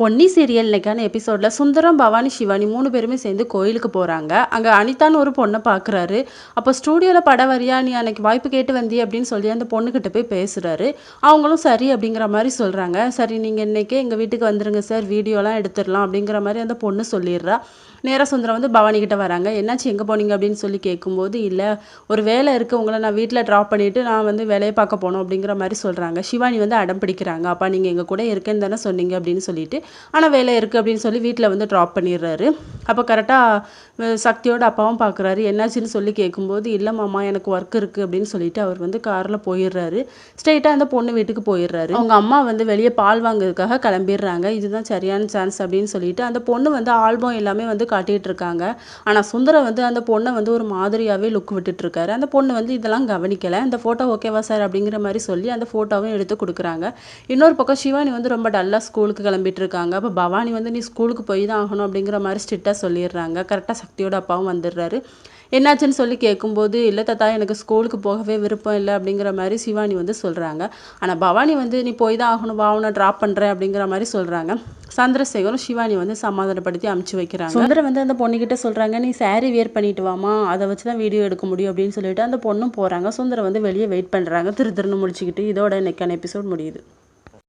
Ponni serial இன்னைக்கான எபிசோடில் சுந்தரம், பவானி, சிவானி 3 பேருமே சேர்ந்து கோயிலுக்கு போகிறாங்க. அங்கே அனிதான்னு ஒரு பொண்ணை பார்க்குறாரு. அப்போ ஸ்டூடியோவில் படம் வரியா, நீ அன்னைக்கு வாய்ப்பு கேட்டு வந்தி அப்படின்னு சொல்லி அந்த பொண்ணுக்கிட்ட போய் பேசுகிறாரு. அவங்களும் சரி அப்படிங்கிற மாதிரி சொல்கிறாங்க. சரி, நீங்கள் இன்றைக்கே எங்கள் வீட்டுக்கு வந்துருங்க சார், வீடியோலாம் எடுத்துடலாம் அப்படிங்கிற மாதிரி அந்த பொண்ணு சொல்லிடுறா. நேராக சுந்தரம் வந்து பவானி கிட்ட வராங்க. என்னாச்சு, எங்கே போனீங்க அப்படின்னு சொல்லி கேட்கும்போது, இல்லை ஒரு வேலை இருக்குது, உங்களை நான் வீட்டில் ட்ராப் பண்ணிவிட்டு நான் வந்து வேலையை பார்க்க போகணும் அப்படிங்கிற மாதிரி சொல்கிறாங்க. சிவானி வந்து அடம் பிடிக்கிறாங்க. அப்பா நீங்கள் எங்கள் கூட இருக்கேன்னு தானே சொன்னீங்க அப்படின்னு சொல்லிட்டு, ஆனால் வேலை இருக்குது அப்படின்னு சொல்லி வீட்டில் வந்து ட்ராப் பண்ணிடுறாரு. அப்போ கரெக்டாக சக்தியோட அப்பாவும் பார்க்குறாரு. என்னாச்சுன்னு சொல்லி கேட்கும்போது, இல்லை மாமா எனக்கு ஒர்க் இருக்குது அப்படின்னு சொல்லிட்டு அவர் வந்து காரில் போயிடுறாரு. ஸ்ட்ரெயிட்டாக அந்த பொண்ணு வீட்டுக்கு போயிடுறாரு. அவங்க அம்மா வந்து வெளியே பால் வாங்குறதுக்காக கிளம்பிடுறாங்க. இதுதான் சரியான சான்ஸ் அப்படின்னு சொல்லிட்டு அந்த பொண்ணு வந்து ஆல்பம் எல்லாமே வந்து காட்டிகிட்டு இருக்காங்க. ஆனால் சுந்தரம் வந்து அந்த பொண்ணை வந்து ஒரு மாதிரியாகவே லுக் விட்டுட்டு இருக்காரு. அந்த பொண்ணு வந்து இதெல்லாம் கவனிக்கலை. அந்த ஃபோட்டோ ஓகேவா சார் அப்படிங்கிற மாதிரி சொல்லி அந்த ஃபோட்டோவும் எடுத்து கொடுக்குறாங்க. இன்னொரு பக்கம் சிவானி வந்து ரொம்ப டல்லாக ஸ்கூலுக்கு கிளம்பிட்டு இருக்காங்க. அப்போ பவானி வந்து நீ ஸ்கூலுக்கு போய் தான் ஆகணும் அப்படிங்கிற மாதிரி ஸ்ட்ரிக்டாக சொல்லிடுறாங்க. கரெக்டாக சக்தியோட அப்பாவும் வந்துடுறாரு. என்னாச்சுன்னு சொல்லி கேட்கும்போது, இல்லை தாத்தா எனக்கு ஸ்கூலுக்கு போகவே விருப்பம் இல்லை அப்படிங்கிற மாதிரி சிவானி வந்து சொல்கிறாங்க. ஆனால் பவானி வந்து நீ போய் தான் ஆகணும், வா உன்னை ட்ராப் பண்ணுறேன் அப்படிங்கிற மாதிரி சொல்கிறாங்க. சந்திரசேகரும் சிவானி வந்து சமாதானப்படுத்தி அமுச்சு வைக்கிறாங்க. சுந்தரம் வந்து அந்த பொண்ணுக்கிட்ட சொல்கிறாங்க, நீ சாரீ வியர் பண்ணிட்டு வாமா, அதை வச்சு தான் வீடியோ எடுக்க முடியும் அப்படின்னு சொல்லிட்டு அந்த பொண்ணும் போகிறாங்க. சுந்தரம் வந்து வெளியே வெயிட் பண்ணுறாங்க, திருன்னு முடிச்சுக்கிட்டு. இதோட இன்னைக்கான எபிசோட் முடியுது.